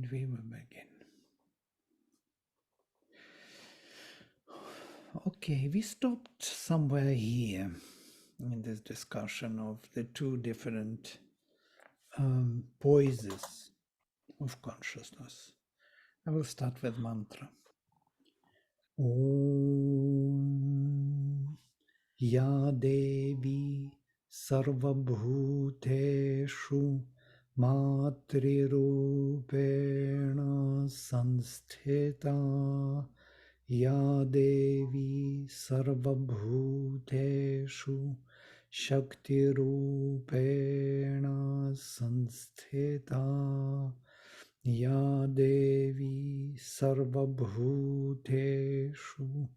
And we will begin. Okay, we stopped somewhere here in this discussion of the two different poises of consciousness. I will start with mantra. Om Ya Devi Sarvabhuteshu Matrirupena Sansthita Ya Devi Sarvabhuteshu Shaktirupena Sansthita Ya Devi Sarvabhuteshu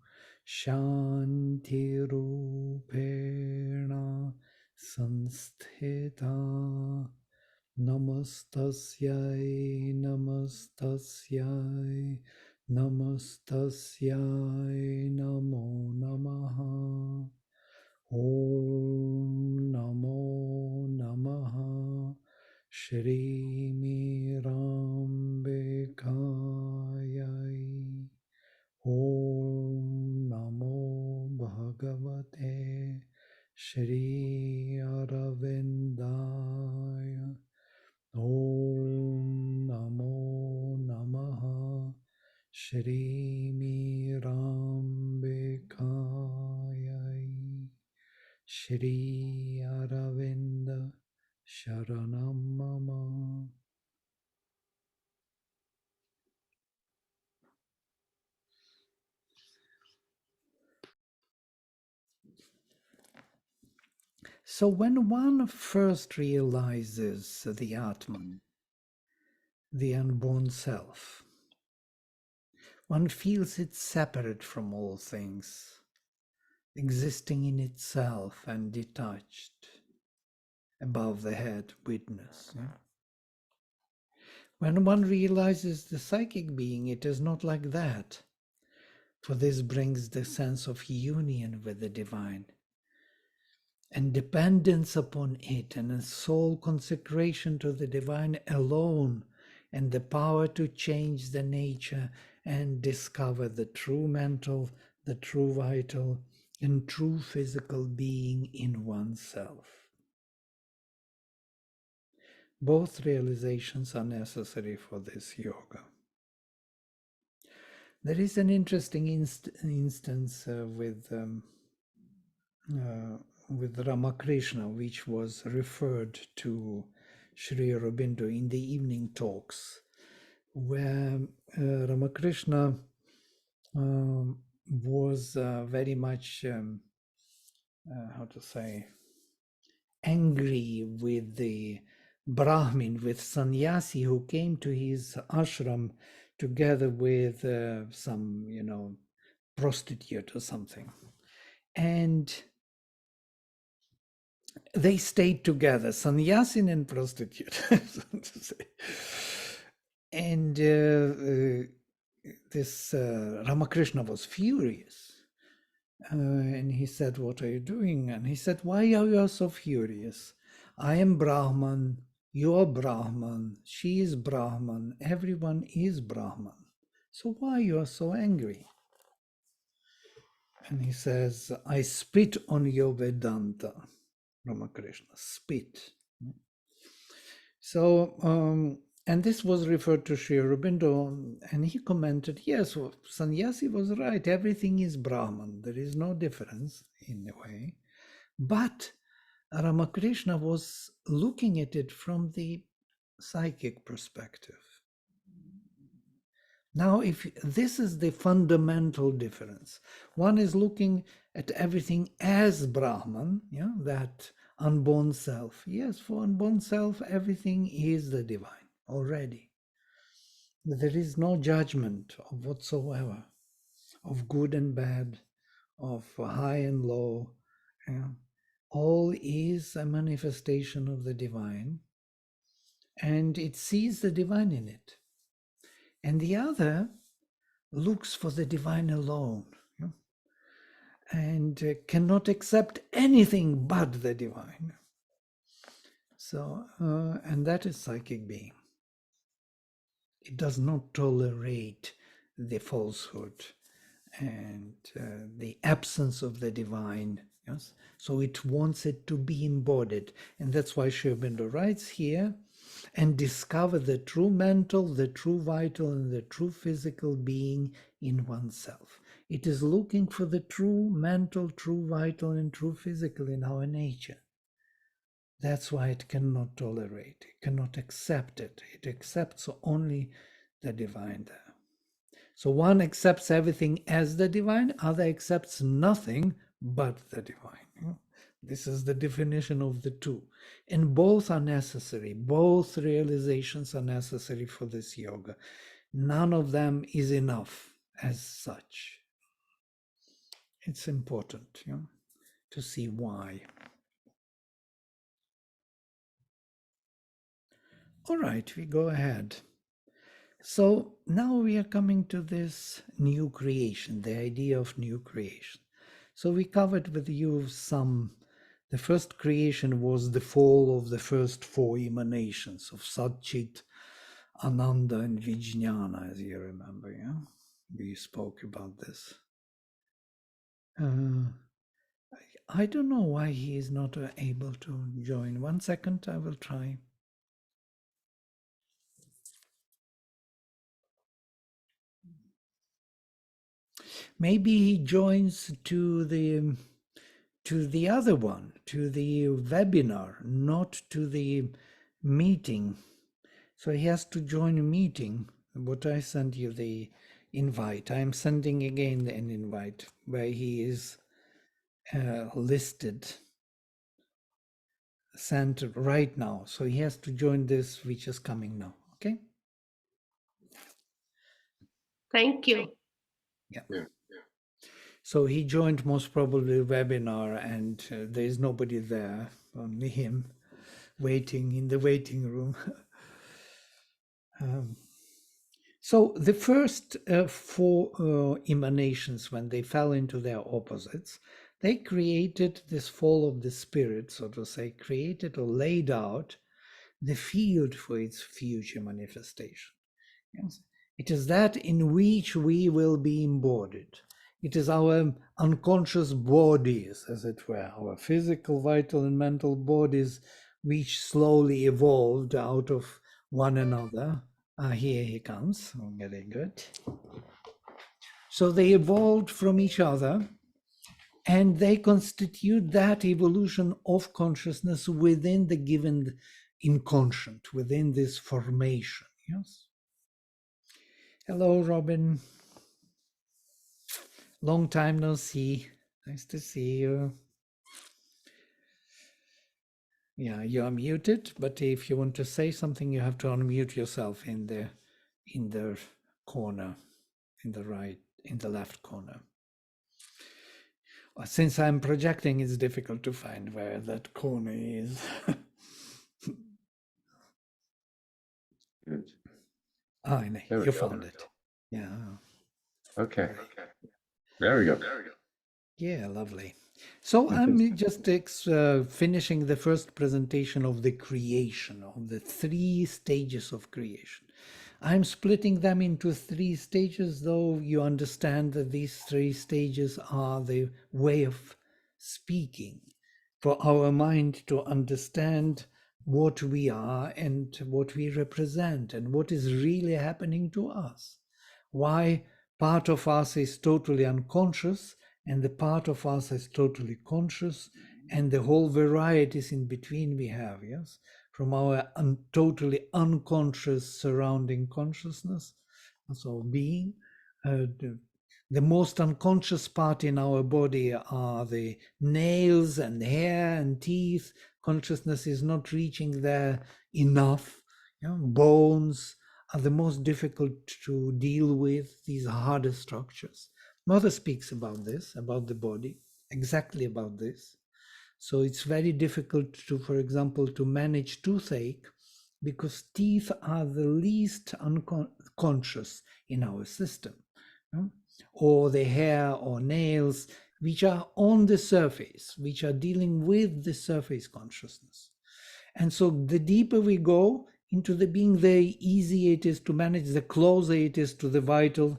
Shantirupena Sansthita Namastasyai Namastasyai Namastasyai Namo Namaha Om Namo Namaha Shri Mirambekayai Om Namo Bhagavate Shri Aravindaya Om Namo Namaha Shri Mirambekayai Shri Aravinda Sharanam Mama. So when one first realizes the Atman, the unborn self, one feels it separate from all things, existing in itself and detached, above the head, witness. Yeah? When one realizes the psychic being, it is not like that, for this brings the sense of union with the divine, and dependence upon it, and a soul consecration to the divine alone, and the power to change the nature and discover the true mental, the true vital, and true physical being in oneself. Both realizations are necessary for this yoga. There is an interesting instance with Ramakrishna, which was referred to Sri Aurobindo in the evening talks, where Ramakrishna was very much, how to say, angry with the Brahmin, with sannyasi who came to his ashram together with some, prostitute or something. And they stayed together, sannyasin and prostitute, so to say. And this Ramakrishna was furious. And he said, "What are you doing?" And he said, "Why are you so furious? I am Brahman, you are Brahman, she is Brahman, everyone is Brahman. So why you are so angry?" And he says, "I spit on your Vedanta." Ramakrishna, spit. So, and this was referred to Sri Aurobindo, and he commented, yes, well, sannyasi was right, everything is Brahman, there is no difference in a way. But Ramakrishna was looking at it from the psychic perspective. Now, if this is the fundamental difference, one is looking at everything as Brahman, that unborn self. Yes, for unborn self, everything is the divine already. There is no judgment of whatsoever, of good and bad, of high and low. All is a manifestation of the divine, and it sees the divine in it. And the other looks for the divine alone, and cannot accept anything but the divine. So, and that is psychic being. It does not tolerate the falsehood and the absence of the divine. Yes, so it wants it to be embodied, and that's why Sri Aurobindo writes here, and discover the true mental, the true vital, and the true physical being in oneself. It is looking for the true mental, true vital, and true physical in our nature. That's why it cannot tolerate, it cannot accept it. It accepts only the divine there. So one accepts everything as the divine, other accepts nothing but the divine. This is the definition of the two. And both are necessary. Both realizations are necessary for this yoga. None of them is enough as such. It's important, to see why. All right, we go ahead. So now we are coming to this new creation, the idea of new creation. So we covered with you the first creation was the fall of the first four emanations of Satchit, Ananda, and Vijnana, as you remember, yeah? We spoke about this. I don't know why he is not able to join. 1 second, I will try. Maybe he joins to the other one, to the webinar, not to the meeting. So he has to join a meeting. But I sent you the invite. I'm sending again an invite where he is listed, sent right now. So he has to join this, which is coming now. Okay? Thank you. Yeah. So he joined most probably a webinar, and there is nobody there, only him waiting in the waiting room. So the first four emanations, when they fell into their opposites, they created this fall of the spirit, so to say, created or laid out the field for its future manifestation. Yes? It is that in which we will be embodied. It is our unconscious bodies, as it were, our physical, vital, and mental bodies, which slowly evolved out of one another. Here he comes. Oh, very good. So they evolved from each other, and they constitute that evolution of consciousness within the given inconscient, within this formation. Yes. Hello, Robin. Long time no see. Nice to see you. Yeah, you are muted, but if you want to say something, you have to unmute yourself in the corner, in the left corner. Since I'm projecting, it's difficult to find where that corner is. You found it. Yeah. Okay. There we go. Yeah, lovely. So I'm just finishing the first presentation of the creation, of the 3 stages of creation. I'm splitting them into 3 stages, though you understand that these 3 stages are the way of speaking for our mind to understand what we are and what we represent and what is really happening to us. Why part of us is totally unconscious and the part of us is totally conscious, and the whole varieties in between we have, yes, from our totally unconscious surrounding consciousness, so being. The most unconscious part in our body are the nails and hair and teeth. Consciousness is not reaching there enough. Bones are the most difficult to deal with. These are harder structures. Mother speaks about this, about the body, exactly about this. So it's very difficult to, for example, to manage toothache because teeth are the least unconscious in our system. Or the hair or nails, which are on the surface, which are dealing with the surface consciousness. And so the deeper we go into the being, the easier it is to manage, the closer it is to the vital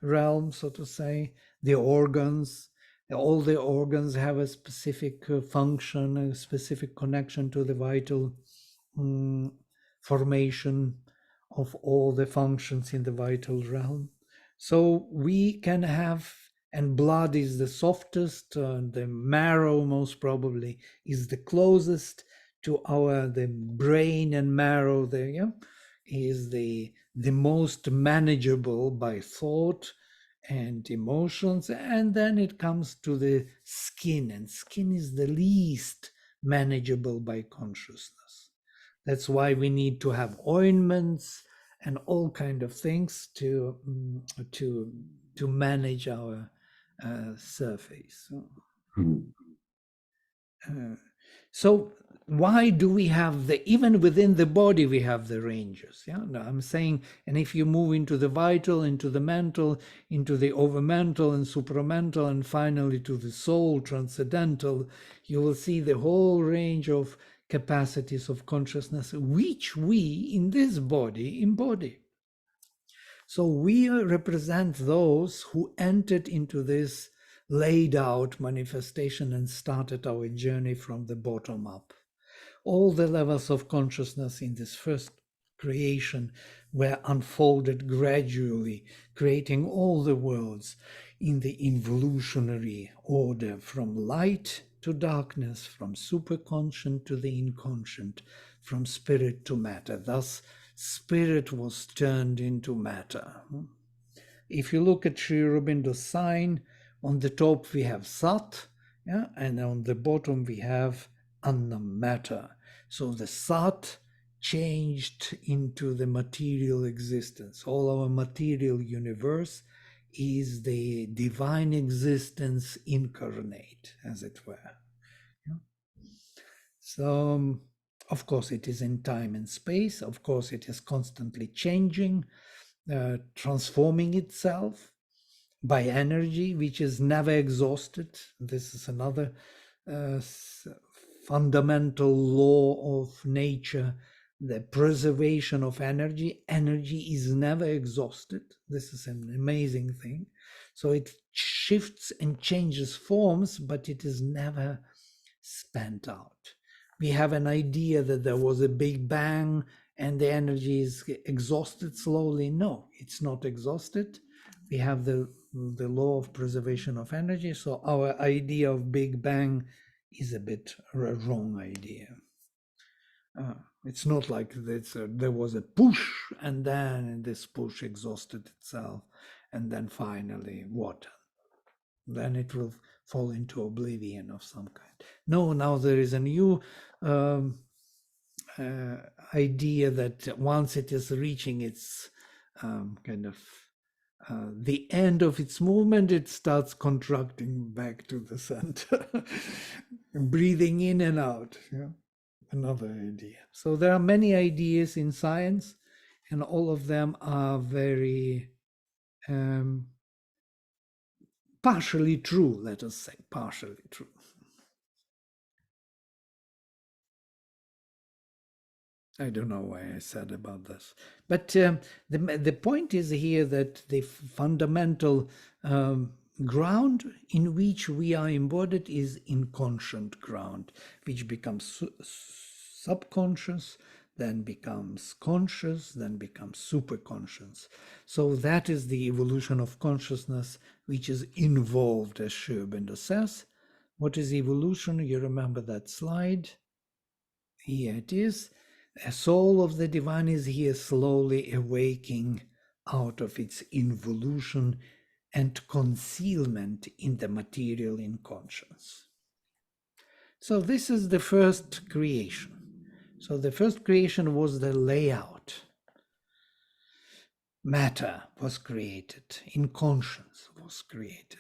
realm, so to say, the organs. All the organs have a specific function, a specific connection to the vital formation of all the functions in the vital realm. So we can have, and blood is the softest, the marrow most probably is the closest to the brain, and marrow there is the most manageable by thought and emotions. And then it comes to the skin, and skin is the least manageable by consciousness. That's why we need to have ointments and all kind of things to manage our surface. So why do we have even within the body we have the ranges? No, I'm saying, and if you move into the vital, into the mental, into the overmental and supramental, and finally to the soul, transcendental, you will see the whole range of capacities of consciousness which we in this body embody. So we represent those who entered into this laid out manifestation and started our journey from the bottom up. All the levels of consciousness in this first creation were unfolded gradually, creating all the worlds in the involutionary order, from light to darkness, from superconscient to the inconscient, from spirit to matter. Thus, spirit was turned into matter. If you look at Sri Aurobindo's sign, on the top we have Sat, and on the bottom we have Annam, matter. So the Sat changed into the material existence. All our material universe is the divine existence incarnate, as it were. So, of course, it is in time and space. Of course, it is constantly changing, transforming itself by energy, which is never exhausted. This is another fundamental law of nature, the preservation of energy. Energy is never exhausted. This is an amazing thing. So it shifts and changes forms, but it is never spent out. We have an idea that there was a big bang and the energy is exhausted slowly. No, it's not exhausted. We have the law of preservation of energy. So our idea of big bang is a bit a wrong idea. It's not like there was a push and then this push exhausted itself and then finally what? Then it will fall into oblivion of some kind. No, now there is a new idea that once it is reaching its the end of its movement, it starts contracting back to the center, breathing in and out. Another idea. So there are many ideas in science, and all of them are very partially true, let us say, partially true. I don't know why I said about this. But the point is here that the fundamental ground in which we are embodied is inconscient ground, which becomes subconscious, then becomes conscious, then becomes superconscious. So that is the evolution of consciousness, which is involved, as Sri Aurobindo says. What is evolution? You remember that slide? Here it is. A soul of the divine is here slowly awaking out of its involution and concealment in the material inconscience. So this is the first creation. So the first creation was the layout. Matter was created, inconscience was created.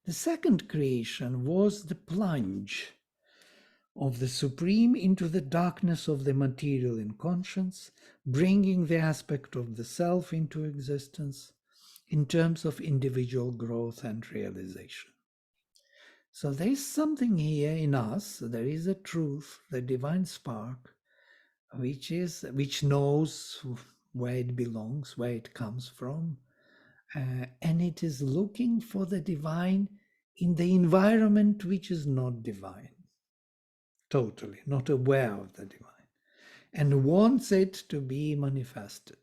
The second creation was the plunge of the Supreme into the darkness of the material inconscience, bringing the aspect of the self into existence in terms of individual growth and realization. So there is something here in us, there is a truth, the divine spark, which knows where it belongs, where it comes from, and it is looking for the divine in the environment which is not divine, totally not aware of the divine, and wants it to be manifested.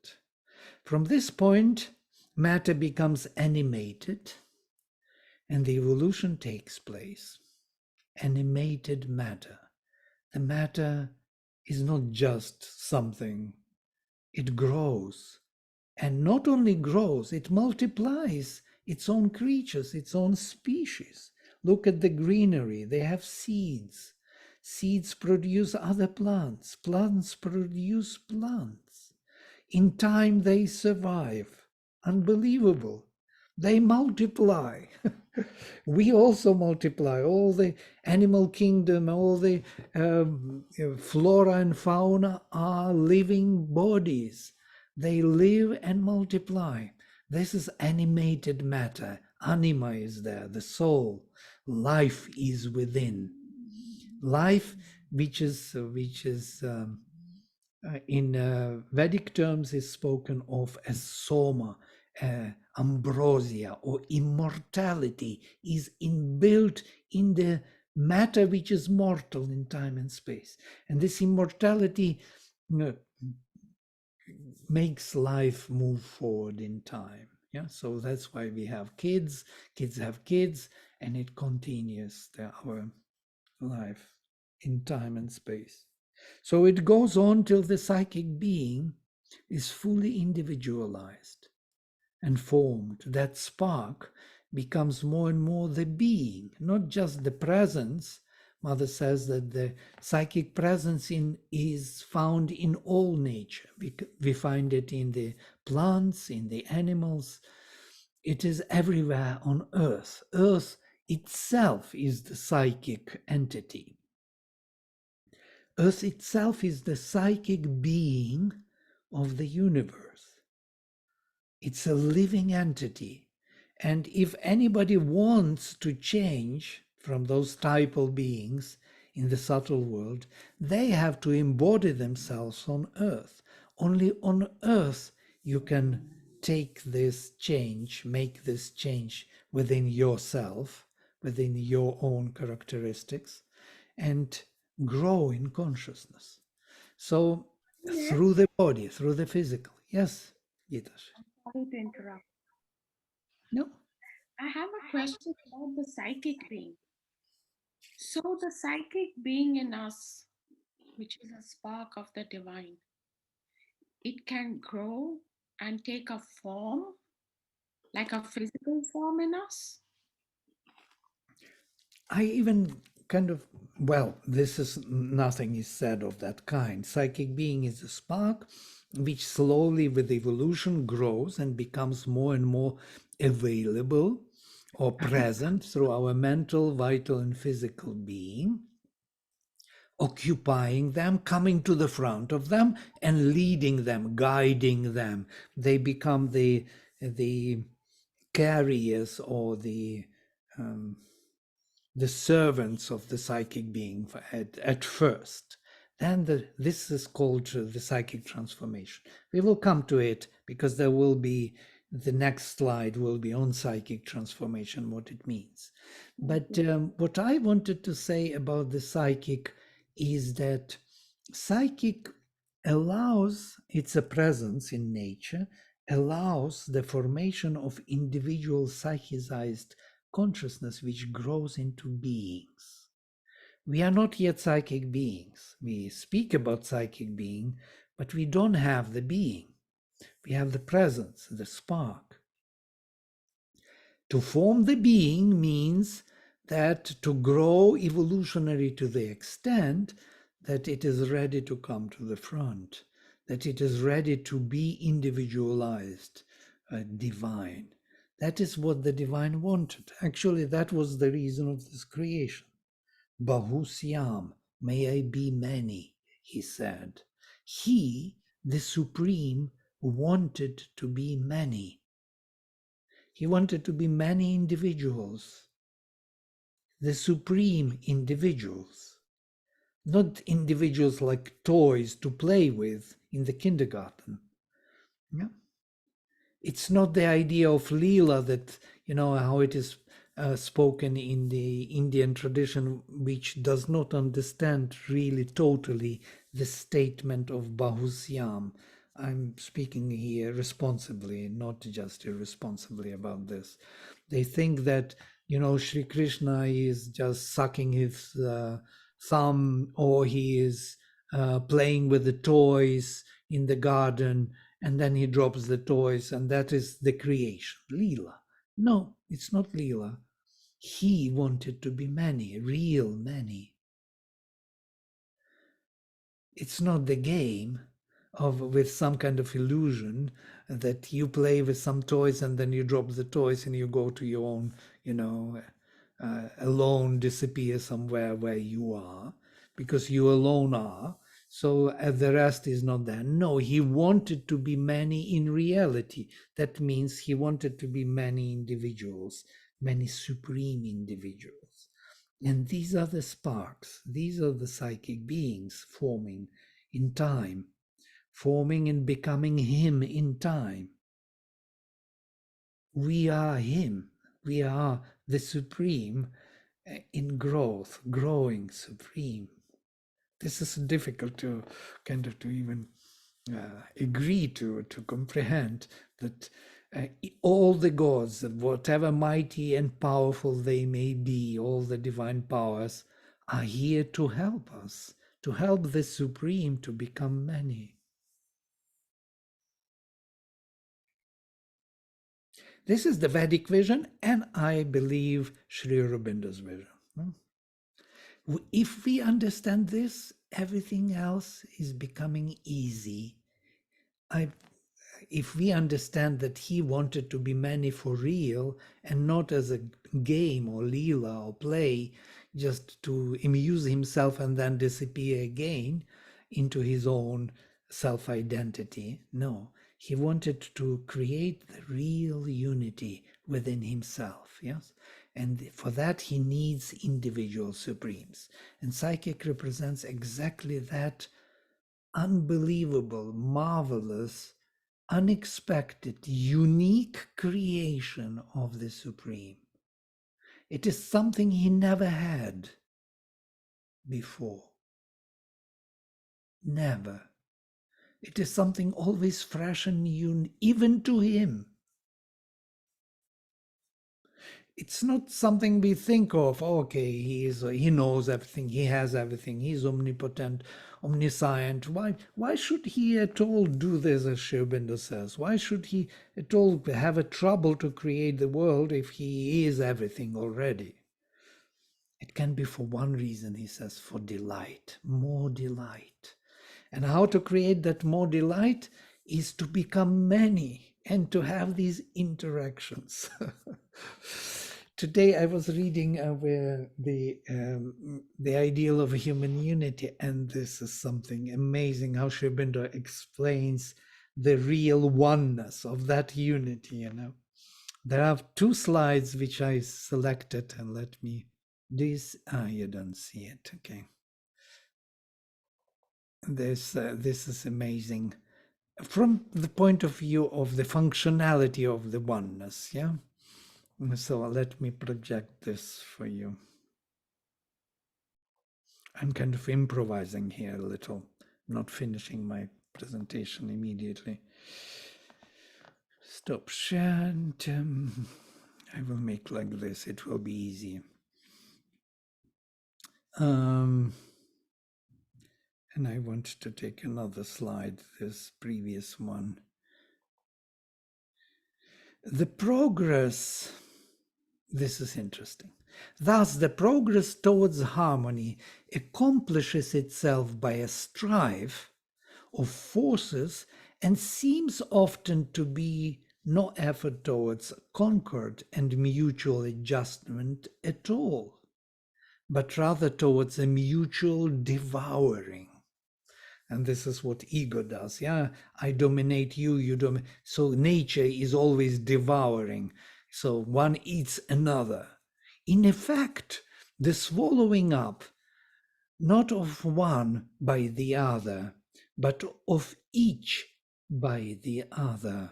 From this point, matter becomes animated and the evolution takes place. Animated matter. The matter is not just something, it grows. And not only grows, it multiplies its own creatures, its own species. Look at the greenery, they have seeds. Seeds produce other plants. Plants produce plants. In time, they survive. Unbelievable. They multiply. We also multiply. All the animal kingdom, all the flora and fauna are living bodies. They live and multiply. This is animated matter. Anima is there, the soul. Life is within. Life, which is in Vedic terms, is spoken of as soma, ambrosia, or immortality, is inbuilt in the matter which is mortal in time and space. And this immortality makes life move forward in time. Yeah, so that's why we have kids have kids, and it continues our life in time and space. So it goes on till the psychic being is fully individualized and formed. That spark becomes more and more the being, not just the presence. Mother says that the psychic presence is found in all nature. We find it in the plants, in the animals. It is everywhere on earth. Earth itself is the psychic entity. Earth itself is the psychic being of the universe. It's a living entity. And if anybody wants to change from those typal beings in the subtle world, they have to embody themselves on earth. Only on earth you can take this change, make this change within yourself, within your own characteristics, and grow in consciousness. So through the body, through the physical. Yes, Gitash. Sorry to interrupt. No. I have a question about the psychic being. So, the psychic being in us, which is a spark of the divine, it can grow and take a form, like a physical form in us? I even kind of, well, this is nothing is said of that kind. Psychic being is a spark which slowly with evolution grows and becomes more and more available or present through our mental, vital, and physical being, occupying them, coming to the front of them, and leading them, guiding them. They become the carriers or the servants of the psychic being at first. Then this is called the psychic transformation. We will come to it because there will be, the next slide will be on psychic transformation, what it means. But what I wanted to say about the psychic is that psychic allows, it's a presence in nature, allows the formation of individual psychized consciousness which grows into beings. We are not yet psychic beings. We speak about psychic being, but we don't have the being. We have the presence, the spark. To form the being means that to grow evolutionary to the extent that it is ready to come to the front, that it is ready to be individualized, divine. That is what the divine wanted. Actually, that was the reason of this creation. Bahusyam, may I be many, he said. He, the Supreme, wanted to be many. He wanted to be many individuals, the supreme individuals, not individuals like toys to play with in the kindergarten. Yeah. It's not the idea of Leela that, how it is spoken in the Indian tradition, which does not understand really totally the statement of Bahusyam. I'm speaking here responsibly, not just irresponsibly about this. They think that, Sri Krishna is just sucking his thumb, or he is playing with the toys in the garden, and then he drops the toys, and that is the creation, Leela. No, it's not Leela. He wanted to be many, real many. It's not the game of with some kind of illusion that you play with some toys and then you drop the toys and you go to your own, alone disappear somewhere where you are, because you alone are. So the rest is not there. No, he wanted to be many in reality. That means he wanted to be many individuals, many supreme individuals. And these are the sparks, these are the psychic beings forming in time, forming and becoming him in time. We are him. We are the supreme in growth, growing supreme. This is difficult to to even agree to comprehend, that all the gods, whatever mighty and powerful they may be, all the divine powers are here to help us, to help the supreme to become many. This is the Vedic vision, and I believe Sri Aurobindo's vision. If we understand this, everything else is becoming easy. If we understand that he wanted to be many for real and not as a game or leela or play, just to amuse himself and then disappear again into his own self-identity. No, he wanted to create the real unity within himself. Yes. And for that, he needs individual supremes. And psychic represents exactly that unbelievable, marvelous, unexpected, unique creation of the Supreme. It is something he never had before. Never. It is something always fresh and new, even to him. It's not something we think of. Okay, he knows everything, he has everything, he's omnipotent, omniscient. Why should he at all do this, as Sri Aurobindo says? Why should he at all have a trouble to create the world if he is everything already? It can be for one reason, he says, for delight, more delight. And how to create that more delight is to become many and to have these interactions. Today I was reading where the ideal of human unity, and this is something amazing how Sri Aurobindo explains the real oneness of that unity. There are two slides which I selected, and let me you don't see it. Okay, this is amazing from the point of view of the functionality of the oneness. Yeah. So let me project this for you. I'm kind of improvising here a little, not finishing my presentation immediately. Stop share, and I will make like this. It will be easy. And I want to take another slide, this previous one. The progress, this is interesting. Thus, the progress towards harmony accomplishes itself by a strife of forces and seems often to be no effort towards concord and mutual adjustment at all, but rather towards a mutual devouring. And this is what ego does. Yeah, I dominate you, you dominate. So nature is always devouring. So one eats another. In effect, the swallowing up not of one by the other, but of each by the other,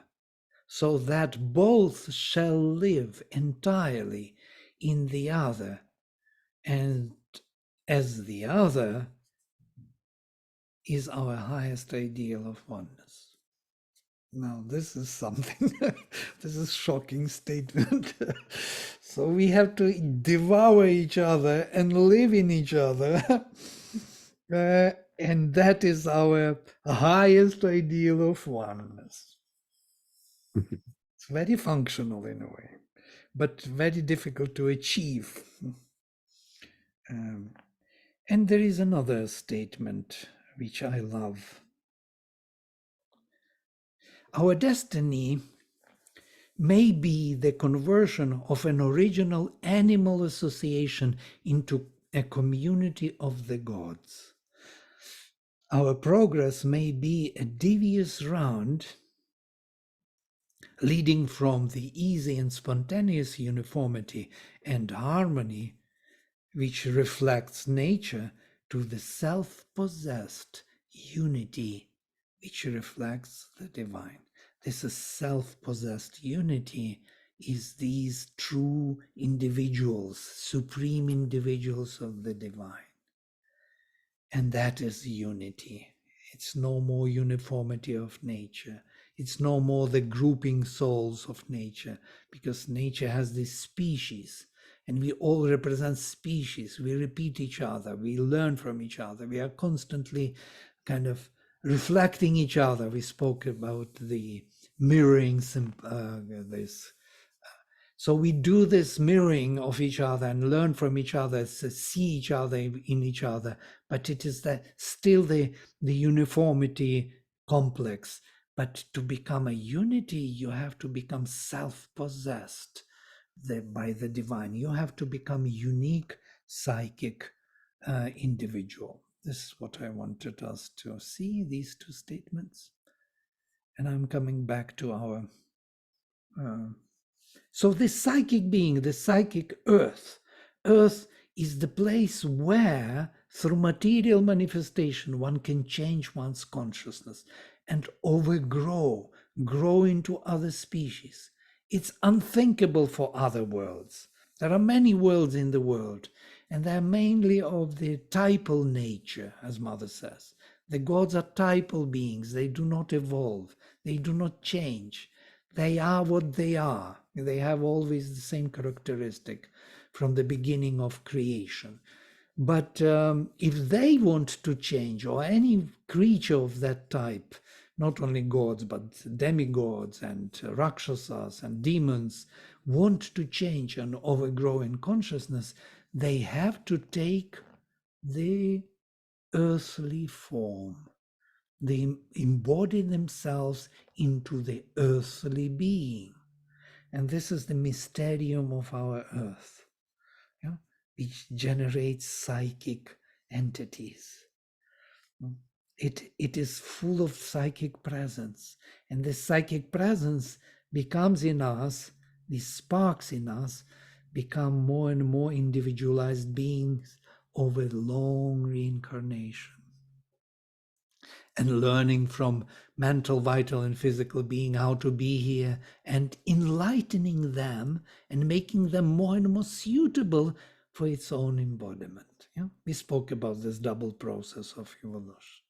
so that both shall live entirely in the other, and as the other is our highest ideal of oneness. Now, this is something, this is shocking statement. So we have to devour each other and live in each other. And that is our highest ideal of oneness. It's very functional in a way, but very difficult to achieve. And there is another statement which I love. Our destiny may be the conversion of an original animal association into a community of the gods. Our progress may be a devious round leading from the easy and spontaneous uniformity and harmony which reflects nature to the self-possessed unity which reflects the divine. This is self-possessed unity is these true individuals, supreme individuals of the divine. And that is unity. It's no more uniformity of nature. It's no more the grouping souls of nature, because nature has this species, and we all represent species. We repeat each other. We learn from each other. We are constantly kind of reflecting each other. We spoke about the mirroring, this. So we do this mirroring of each other and learn from each other, see each other in each other, but it is still the uniformity complex. But to become a unity, you have to become self-possessed by the divine. You have to become a unique psychic individual. This is what I wanted us to see, these two statements. And I'm coming back to our so this psychic being, the psychic earth is the place where, through material manifestation, one can change one's consciousness and grow into other species. It's unthinkable for other worlds. There are many worlds in the world, and they're mainly of the typal nature, as Mother says. The gods are typal beings. They do not evolve. They do not change. They are what they are. They have always the same characteristic from the beginning of creation. But if they want to change, or any creature of that type, not only gods, but demigods and rakshasas and demons want to change and overgrow in consciousness, they have to take the earthly form. They embody themselves into the earthly being. And this is the mysterium of our earth, which generates psychic entities. It is full of psychic presence. And this psychic presence becomes in us, these sparks in us, become more and more individualized beings over long reincarnation. And learning from mental, vital, and physical being how to be here, and enlightening them and making them more and more suitable for its own embodiment. We spoke about this double process of evolution.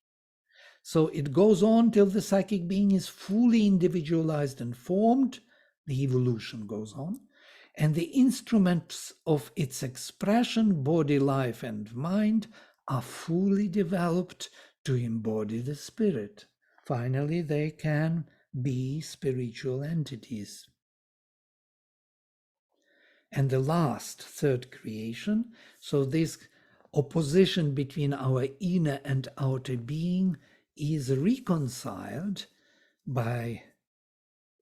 So it goes on till the psychic being is fully individualized and formed. The evolution goes on. And the instruments of its expression, body, life, and mind, are fully developed to embody the spirit. Finally, they can be spiritual entities. And the last, third creation, so this opposition between our inner and outer being is reconciled by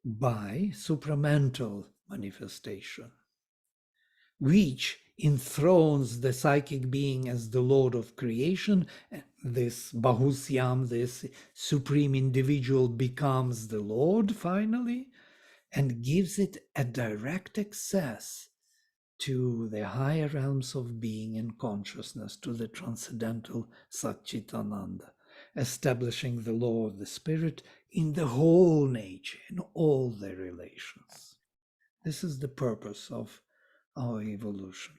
supramental manifestation, which enthrones the psychic being as the Lord of creation. This Bahusyam, this supreme individual, becomes the Lord finally, and gives it a direct access to the higher realms of being and consciousness, to the transcendental Satchitananda, establishing the law of the spirit in the whole nature, in all the relations. This is the purpose of our evolution.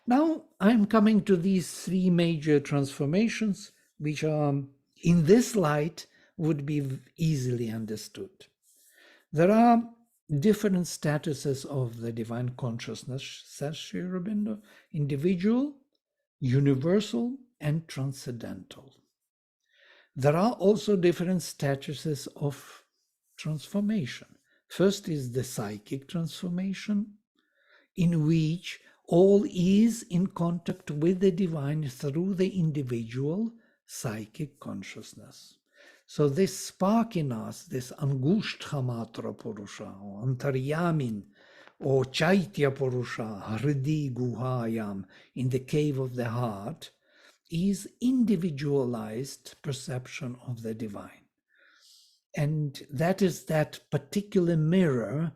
Now I'm coming to these three major transformations, which are, in this light, would be easily understood. There are different statuses of the divine consciousness, says Sri Aurobindo: individual, universal, and transcendental. There are also different statuses of transformation. First is the psychic transformation, in which all is in contact with the divine through the individual psychic consciousness. So this spark in us, this Angushthamatra Purusha, or Antaryamin, or Chaitya Purusha, Hridi Guhayam, in the cave of the heart, is individualized perception of the divine. And that is that particular mirror.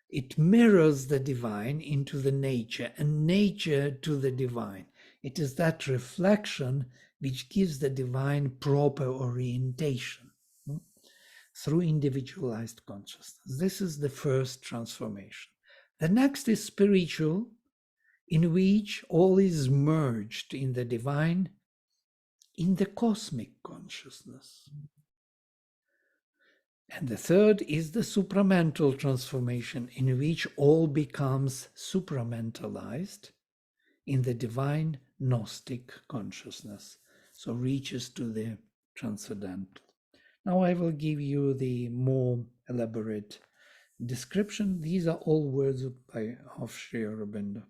It mirrors the divine into the nature, and nature to the divine. It is that reflection which gives the divine proper orientation through individualized consciousness. This is the first transformation. The next is spiritual, in which all is merged in the divine, in the cosmic consciousness. And the third is the supramental transformation, in which all becomes supramentalized in the divine Gnostic consciousness, so reaches to the transcendental. Now I will give you the more elaborate description. These are all words of Sri Aurobindo.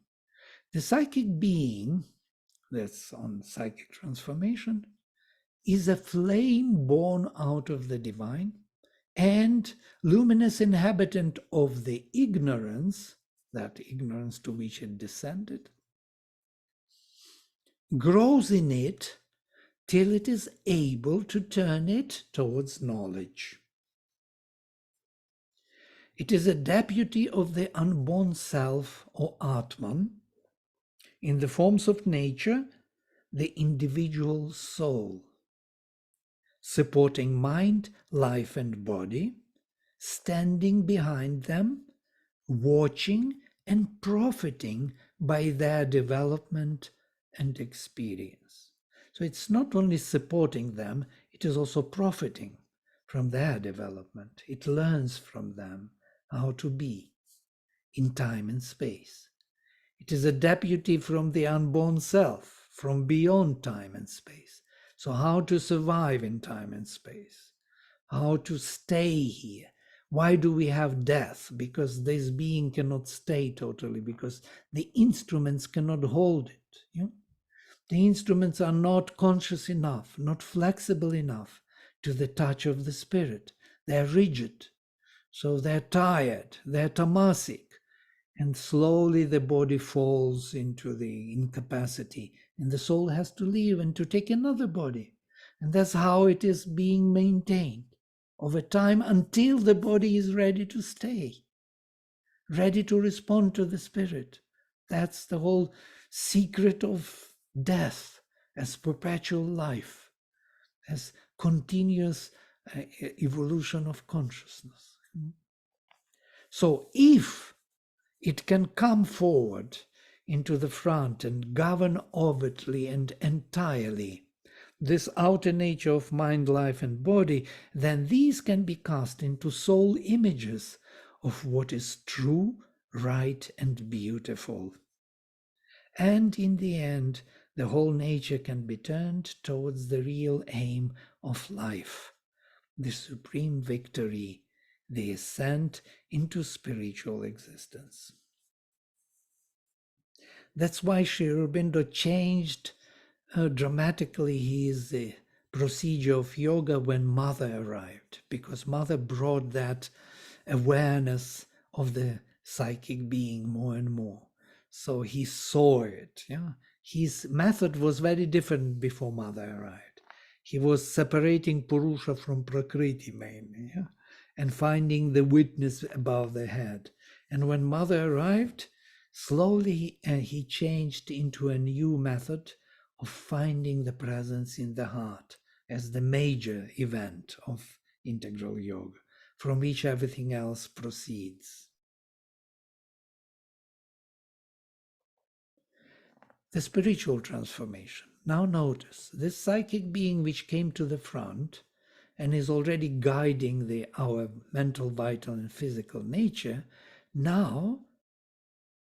The psychic being, that's on psychic transformation, is a flame born out of the divine, and luminous inhabitant of the ignorance, that ignorance to which it descended, grows in it till it is able to turn it towards knowledge. It is a deputy of the unborn self, or Atman, in the forms of nature, the individual soul, supporting mind, life, and body, standing behind them, watching and profiting by their development and experience. So it's not only supporting them, it is also profiting from their development. It learns from them how to be in time and space. It is a deputy from the unborn self, from beyond time and space. So how to survive in time and space, how to stay here. Why do we have death? Because this being cannot stay totally, because the instruments cannot hold it. You know? The instruments are not conscious enough, not flexible enough to the touch of the spirit. They're rigid, so they're tired, they're tamasic, and slowly the body falls into the incapacity, and the soul has to leave and to take another body. And that's how it is being maintained over time until the body is ready to stay, ready to respond to the spirit. That's the whole secret of death as perpetual life, as continuous evolution of consciousness. So if it can come forward into the front and govern overtly and entirely this outer nature of mind, life, and body, then these can be cast into soul images of what is true, right, and beautiful. And in the end, the whole nature can be turned towards the real aim of life, the supreme victory, the ascent into spiritual existence. That's why Sri Aurobindo changed dramatically his procedure of yoga when Mother arrived, because Mother brought that awareness of the psychic being more and more. So he saw it. Yeah? His method was very different before Mother arrived. He was separating Purusha from Prakriti mainly, yeah? And finding the witness above the head. And when Mother arrived, Slowly, he changed into a new method of finding the presence in the heart as the major event of integral yoga, from which everything else proceeds. The spiritual transformation. Now notice this psychic being which came to the front and is already guiding our mental, vital, and physical nature, now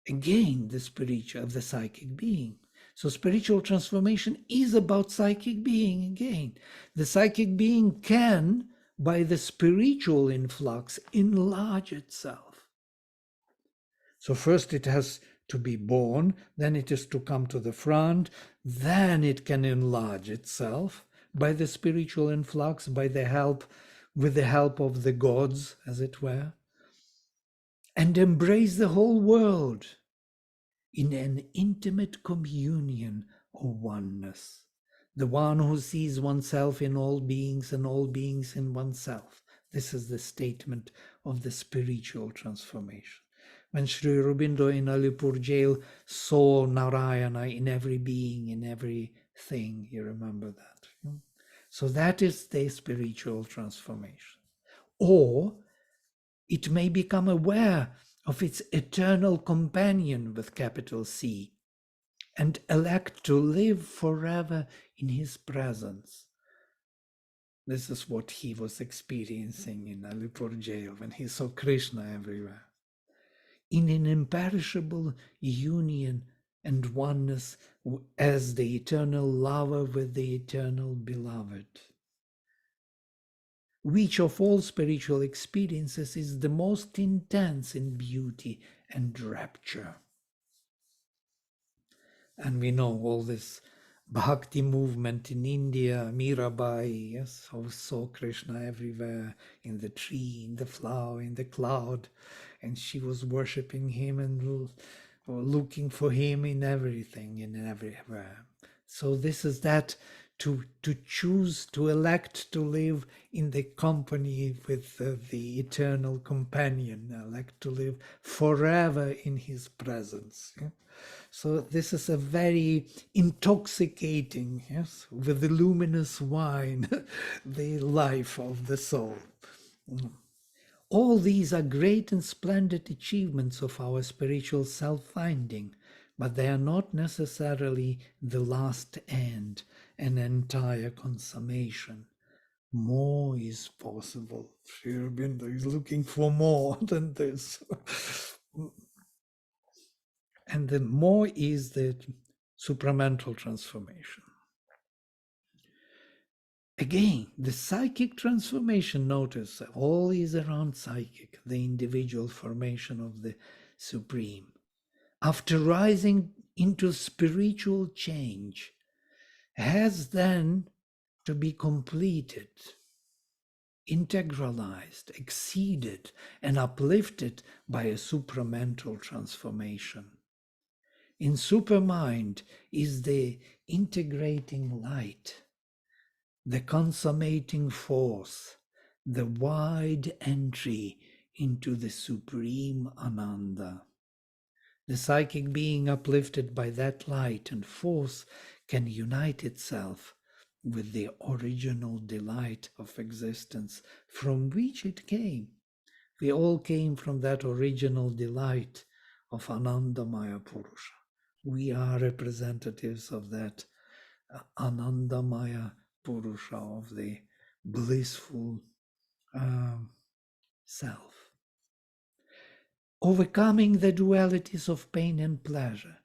again the spiritual of the psychic being. So spiritual transformation is about psychic being again. The psychic being can, by the spiritual influx, enlarge itself. So first it has to be born, then it is to come to the front, then it can enlarge itself by the spiritual influx, with the help of the gods, as it were, and embrace the whole world in an intimate communion or oneness. The one who sees oneself in all beings and all beings in oneself. This is the statement of the spiritual transformation. When Sri Aurobindo in Alipur jail saw Narayana in every being, in everything, you remember that. So that is the spiritual transformation. Or it may become aware of its eternal companion with capital C and elect to live forever in his presence. This is what he was experiencing in Alipur jail when he saw Krishna everywhere. In an imperishable union and oneness as the eternal lover with the eternal beloved. Which of all spiritual experiences is the most intense in beauty and rapture? And we know all this bhakti movement in India, Mirabai, yes, who saw Krishna everywhere, in the tree, in the flower, in the cloud, and she was worshipping him and looking for him in everything, in everywhere. So this is that to choose, to elect to live in the company with the eternal companion, elect to live forever in his presence. Yeah? So this is a very intoxicating, yes, with the luminous wine, the life of the soul. All these are great and splendid achievements of our spiritual self-finding, but they are not necessarily the last end, an entire consummation. More is possible. Sri Aurobindo is looking for more than this. And the more is the supramental transformation. Again, the psychic transformation, notice, all is around psychic, the individual formation of the Supreme. After rising into spiritual change, has then to be completed, integralized, exceeded, and uplifted by a supramental transformation. In supermind is the integrating light, the consummating force, the wide entry into the supreme Ananda. The psychic being uplifted by that light and force can unite itself with the original delight of existence from which it came. We all came from that original delight of Anandamaya Purusha. We are representatives of that Anandamaya Purusha, of the blissful self. Overcoming the dualities of pain and pleasure,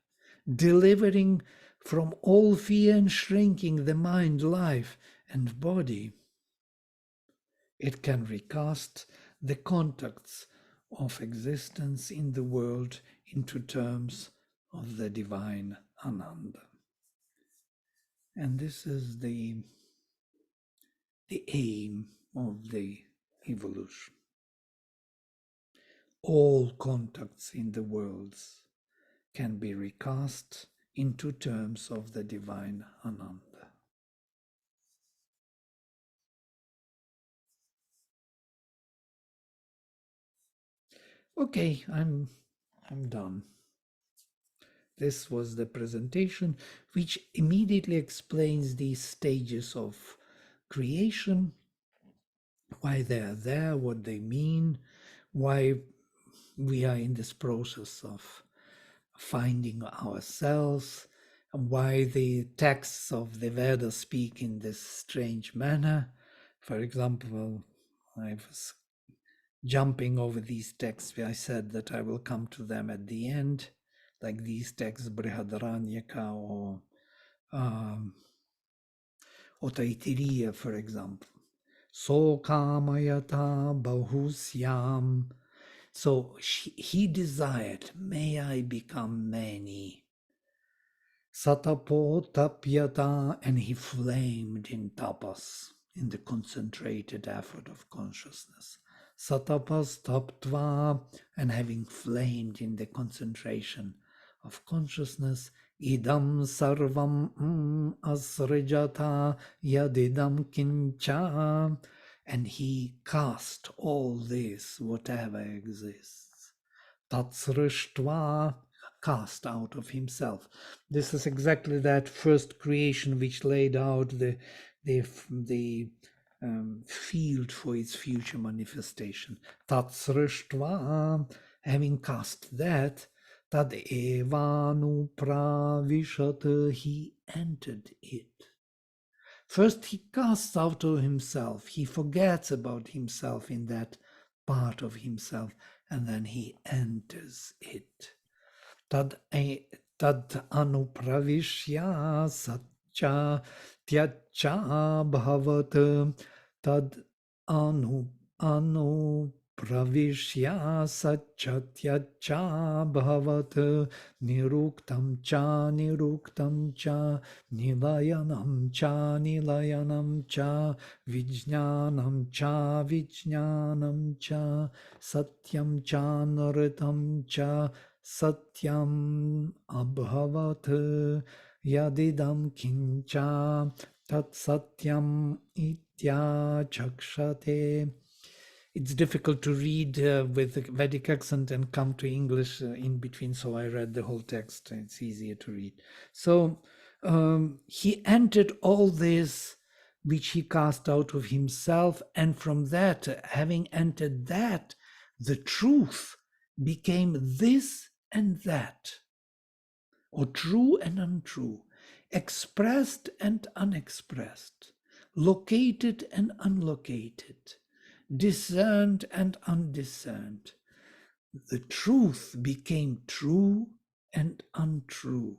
delivering from all fear and shrinking the mind, life, and body. It can recast the contacts of existence in the world into terms of the divine Ananda. And this is the aim of the evolution. All contacts in the worlds can be recast into terms of the divine Ananda. Okay, I'm done. This was the presentation, which immediately explains these stages of creation, why they are there, what they mean, why we are in this process of finding ourselves, and why the texts of the Vedas speak in this strange manner. For example, I was jumping over these texts. I said that I will come to them at the end, like these texts, Brihadaranyaka um, or Taittiriya, for example. So kamayata bahusyam. So he desired, may I become many. Satapo tapyata, and he flamed in tapas, in the concentrated effort of consciousness. Satapas taptva, and having flamed in the concentration of consciousness, idam sarvam asrajata yadidam kincha, and he cast all this, whatever exists. Tatsrishtva, cast out of himself. This is exactly that first creation which laid out the field for its future manifestation. Tatsrishtva, having cast that, tad evanu pravishat, he entered it. First, he casts out of himself. He forgets about himself in that part of himself, and then he enters it. Tad anupravishya satcha tyacha bhavat. Tad anupravishya satcha tyacha bhavat. Niruktam cha nilayanam cha vijnanam cha satyam cha nritam cha satyam abhavat yadidam kincha tat satyam itya chakshate. It's difficult to read with a Vedic accent and come to English in between, so I read the whole text. It's easier to read. So he entered all this which he cast out of himself, and from that, having entered that, the truth became this and that, or true and untrue, expressed and unexpressed, located and unlocated, discerned and undiscerned. The truth became true and untrue.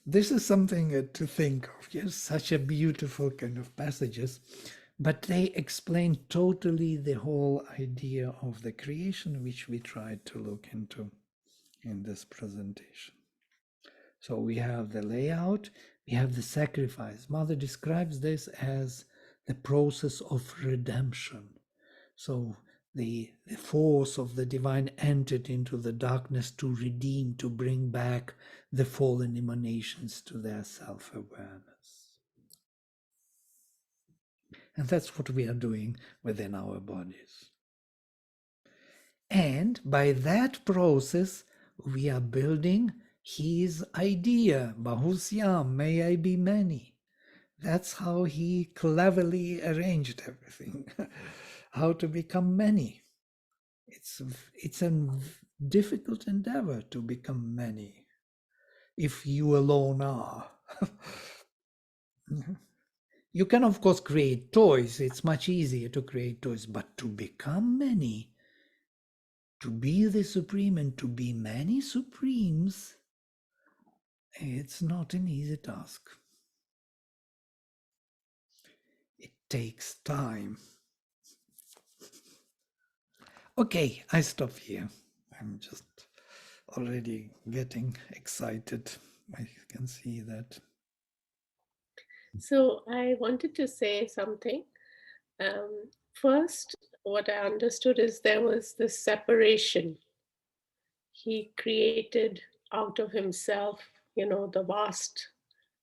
This is something to think of. Yes, such a beautiful kind of passages, but they explain totally the whole idea of the creation, which we tried to look into in this presentation. So we have the layout, we have the sacrifice. Mother describes this as the process of redemption. So the force of the divine entered into the darkness to redeem, to bring back the fallen emanations to their self-awareness. And that's what we are doing within our bodies. And by that process, we are building his idea, Bahusyam, may I be many. That's how he cleverly arranged everything, how to become many. It's a difficult endeavor to become many, if you alone are. You can, of course, create toys. It's much easier to create toys, but to become many, to be the supreme and to be many supremes, it's not an easy task. It takes time. Okay, I stop here. I'm just already getting excited. I can see that. So I wanted to say something. First, what I understood is there was this separation. He created out of himself, the vast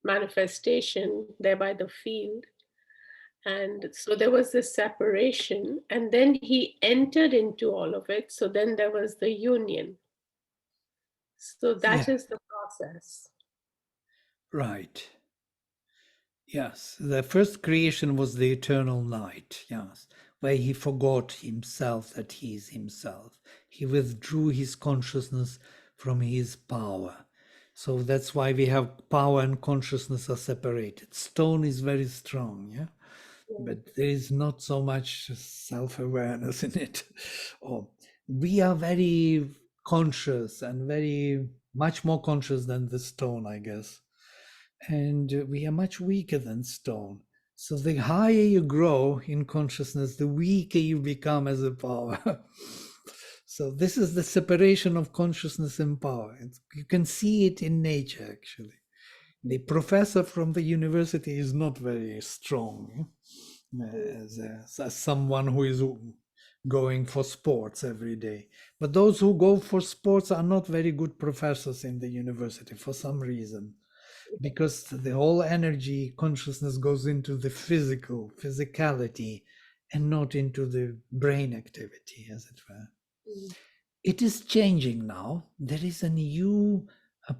manifestation, thereby the field. And so there was this separation, and then he entered into all of it. So then there was the union. So that Yeah, is the process. right. Yes, the first creation was the eternal night, yes, where he forgot himself that he is himself. He withdrew his consciousness from his power. So that's why we have power and consciousness are separated. Stone is very strong, yeah, but there is not so much self-awareness in it. Or we are very conscious and very much more conscious than the stone, I guess, and we are much weaker than stone. So the higher you grow in consciousness, the weaker you become as a power. So this is the separation of consciousness and power. You can see it in nature, actually. The professor from the university is not very strong, as someone who is going for sports every day. But those who go for sports are not very good professors in the university for some reason, because the whole energy consciousness goes into the physicality and not into the brain activity, as it were. Mm. It is changing now. There is a new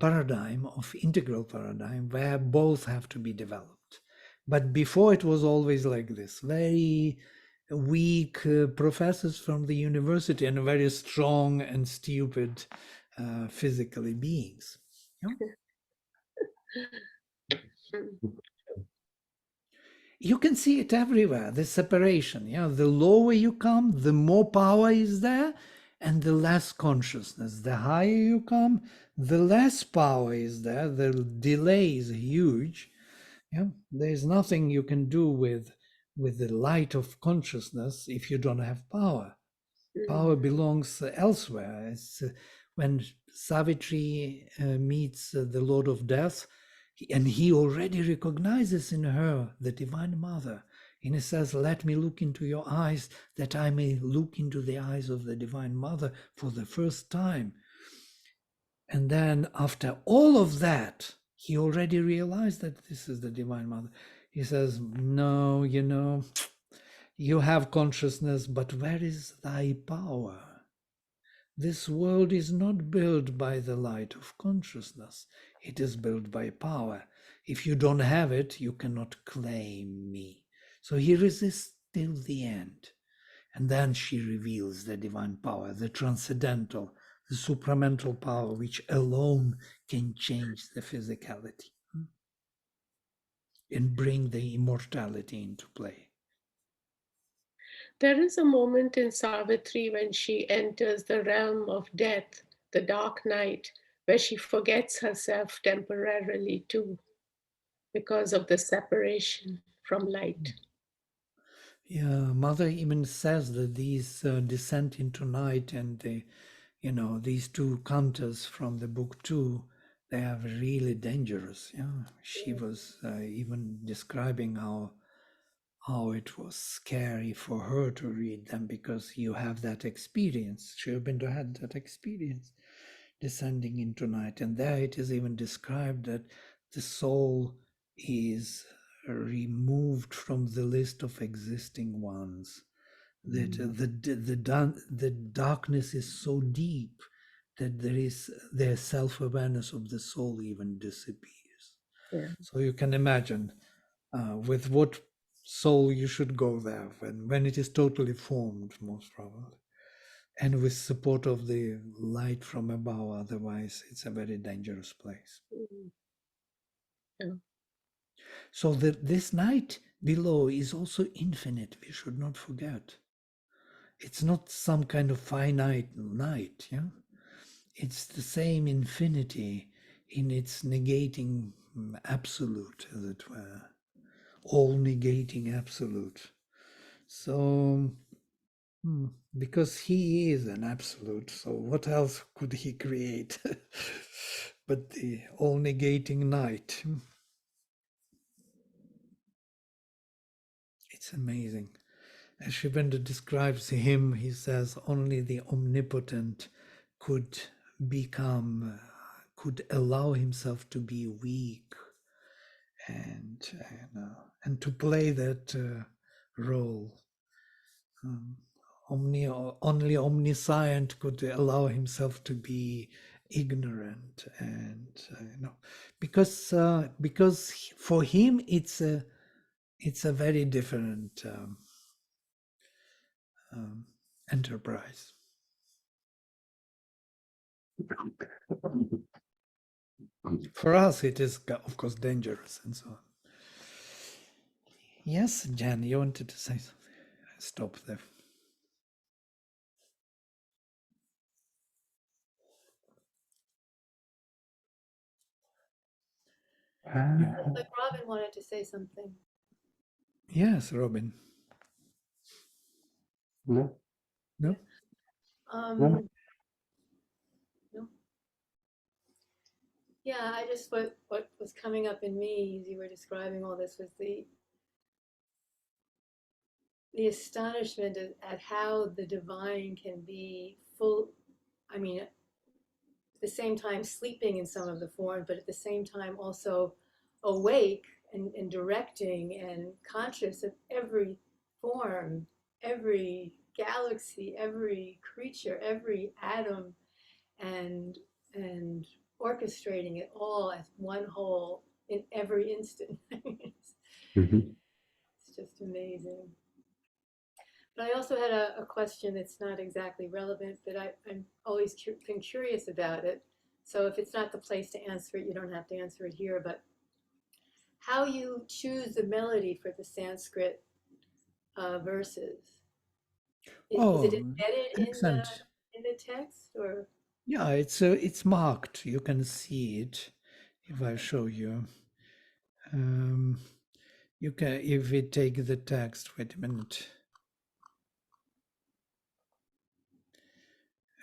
paradigm of integral paradigm where both have to be developed. But before it was always like this, very weak professors from the university and very strong and stupid physically beings. You know? Mm. You can see it everywhere, the separation. The lower you come, the more power is there and the less consciousness. The higher you come, the less power is there. The delay is huge. There's nothing you can do with the light of consciousness if you don't have power. Power belongs elsewhere. It's when Savitri meets the Lord of Death, and he already recognizes in her the Divine Mother. And he says, "Let me look into your eyes, that I may look into the eyes of the Divine Mother for the first time." And then after all of that, he already realized that this is the Divine Mother. He says, "No, you have consciousness, but where is thy power? This world is not built by the light of consciousness. It is built by power. If you don't have it, you cannot claim me." So he resists till the end. And then she reveals the divine power, the transcendental, the supramental power, which alone can change the physicality and bring the immortality into play. There is a moment in Savitri when she enters the realm of death, the dark night, where she forgets herself temporarily too, because of the separation from light. Yeah, Mother even says that these descent into night and these two cantos from the book 2, they are really dangerous. Yeah, she was even describing how it was scary for her to read them, because you have that experience. She had that experience descending into night, and there it is even described that the soul is removed from the list of existing ones, that the darkness is so deep that their self-awareness of the soul even disappears. Yeah. So you can imagine with what soul you should go there when it is totally formed, most probably, and with support of the light from above. Otherwise it's a very dangerous place. Mm. Yeah. So this night below is also infinite. We should not forget. It's not some kind of finite night. It's the same infinity in its negating absolute, as it were, all negating absolute. So because he is an absolute, so what else could he create but the all negating night? It's amazing. As Shivendra describes him, he says only the omnipotent could allow himself to be weak and and to play that role. Only omniscient could allow himself to be ignorant, and because for him it's a very different enterprise. For us, it is of course dangerous and so on. Yes, Jan, you wanted to say something? Stop there. Like Robin wanted to say something. Yes, Robin. No. No? No. Yeah, I just what was coming up in me as you were describing all this was the astonishment at how the divine can be full. I mean, at the same time sleeping in some of the form, but at the same time also awake and directing and conscious of every form, every galaxy, every creature, every atom, and and orchestrating it all as one whole in every instant. Mhm. It's just amazing. But I also had a question that's not exactly relevant, but I'm always been curious about it. So if it's not the place to answer it, you don't have to answer it here. But how you choose the melody for the Sanskrit verses? Is it Oh, embedded accent. in the text, or? Yeah, it's marked. You can see it if I show you. You can, if we take the text. Wait a minute.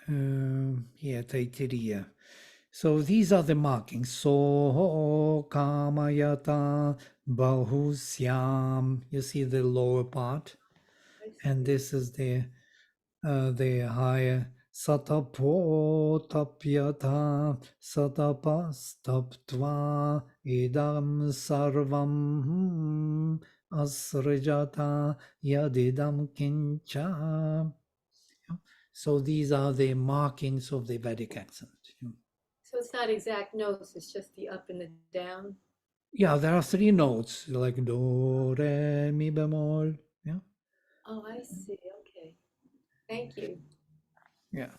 Here, Taittiriya. So these are the markings. So kamayata bahusyam. You see the lower part, and this is the higher satapo tapyata satapastaptva idam sarvam asrajata yadidam kincha. So these are the markings of the Vedic accent. So it's not exact notes, it's just the up and the down. Yeah, there are three notes like do, re, mi bemol. Yeah. Oh, I see. Okay. Thank you. Yeah.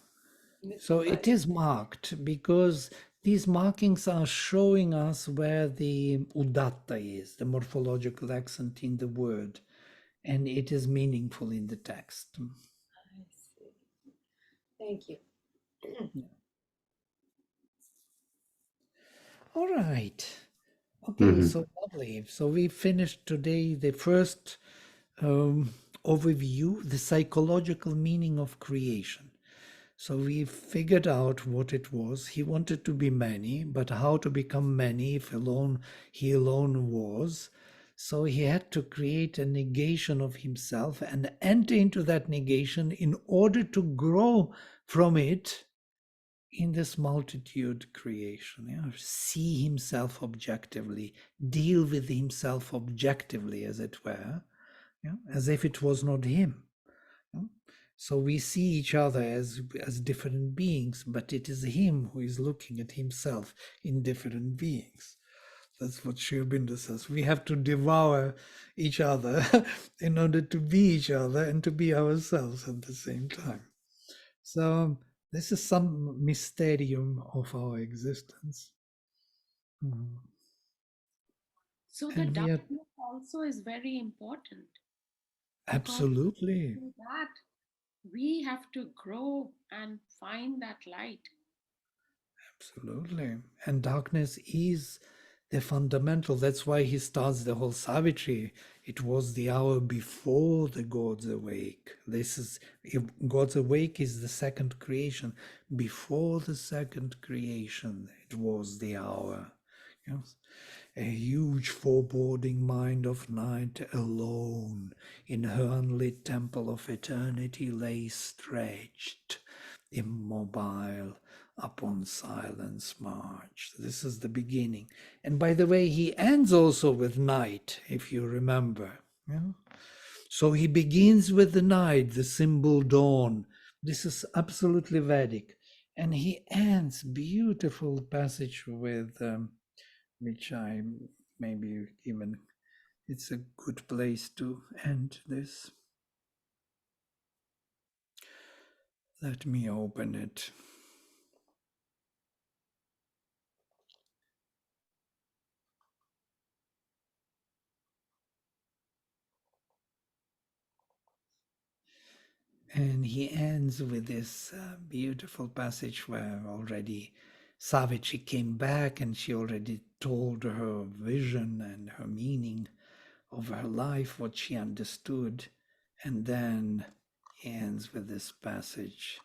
So Mystified. it is marked because these markings are showing us where the udatta is, the morphological accent in the word, and it is meaningful in the text. I see. Thank you. All right. Okay, Mhm. so lovely. So we finished today the first overview, the psychological meaning of creation. So we figured out what it was. He wanted to be many, but how to become many if he alone was. So he had to create a negation of himself and enter into that negation in order to grow from it in this multitude creation. See himself objectively, deal with himself objectively, as it were, as if it was not him. So we see each other as different beings, but it is him who is looking at himself in different beings. That's what Sri Aurobindo says. We have to devour each other in order to be each other and to be ourselves at the same time. So this is some mysterium of our existence. So the And we are darkness also is very important because absolutely. through that we have to grow and find that light. Absolutely. And darkness is the fundamental. That's why he starts the whole Savitri. It was the hour before the gods awake. This is, if gods awake is the second creation. Before the second creation, it was the hour. Yes. A huge foreboding mind of night alone in her unlit temple of eternity lay stretched, immobile, upon silence march. This is the beginning. And by the way, he ends also with night, if you remember. Yeah? So he begins with the night, the symbol dawn. This is absolutely Vedic. And he ends beautiful passage with, which I maybe even, it's a good place to end this. Let me open it. And he ends with this beautiful passage where already Savitri came back and she already told her vision and her meaning of her life, what she understood. And then he ends with this passage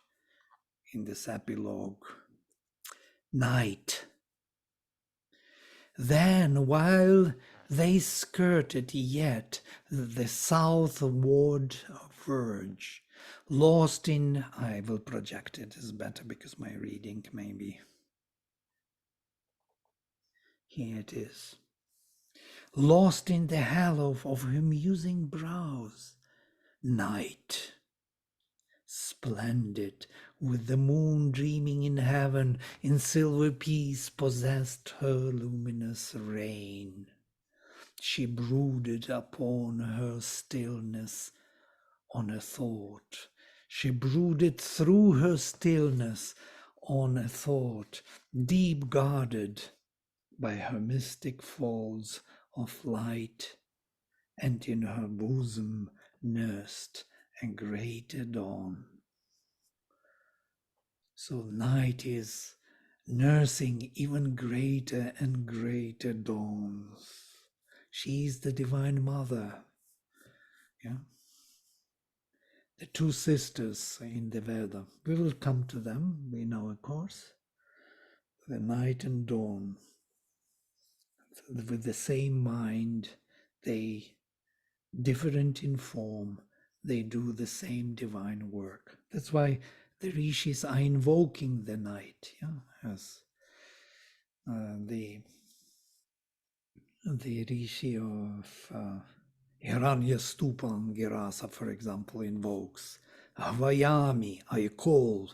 in this epilogue. Night. Then, while they skirted yet the southward verge, lost in, I will project it, is better because my reading maybe, here it is, lost in the halo of her musing brows, night, splendid, with the moon dreaming in heaven, in silver peace possessed her luminous reign. She brooded upon her stillness on a thought. She brooded through her stillness on a thought, deep guarded by her mystic folds of light, and in her bosom nursed a greater dawn. So night is nursing even greater and greater dawns. She is the Divine Mother. Yeah. The two sisters in the Veda. We will come to them in our course. The night and dawn. With the same mind, they different in form, they do the same divine work. That's why the rishis are invoking the night, yeah, as the rishi of Hiranyastupam Girasa, for example, invokes Havayami, I call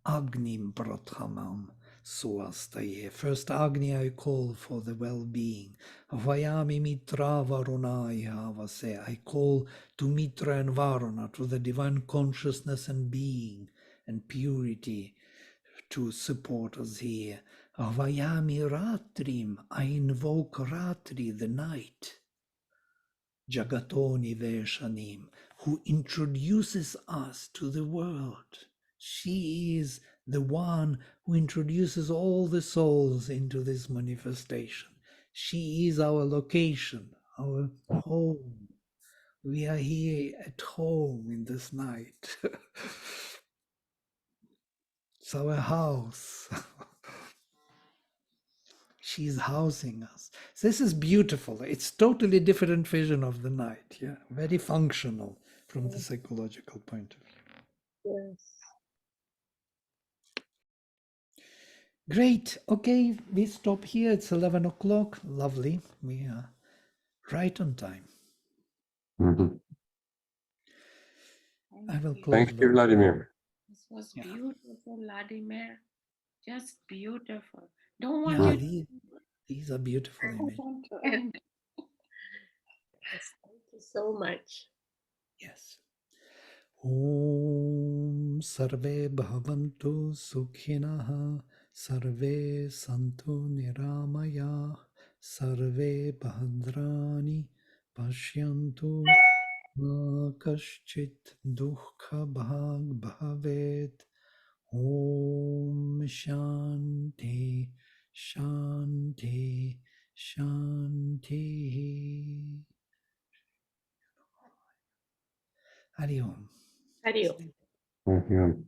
Agnim Prathamam Suastaye. First Agni I call for the well-being. Havayami Mitra Varunai Havase. I call to Mitra and Varuna, to the divine consciousness and being and purity to support us here. Havayami Ratrim. I invoke Ratri, the night. Jagatoni Veshanim, who introduces us to the world. She is the one who introduces all the souls into this manifestation. She is our location, our home. We are here at home in this night. It's our house. She's housing us. This is beautiful. It's totally different vision of the night. Yeah, very functional from the psychological point of view. Yes. Great. Okay, we stop here. It's 11 o'clock. Lovely. We are right on time. Mhm. I will you. close. Thank you, Vladimir. This was Yeah. beautiful, Vladimir. Just beautiful. Don't want Yeah, you these are beautiful images. to end. Yes. Thank you so much. Yes. Om Sarve Bhavantu Sukhinaha Sarve Santu Niramaya Sarve Bhadrani Pashyantu Ma Kaschit Dukkha Bhag Bhavet. Om Shanti Shanti Shanti. Hari Om. Hari Om. Thank you.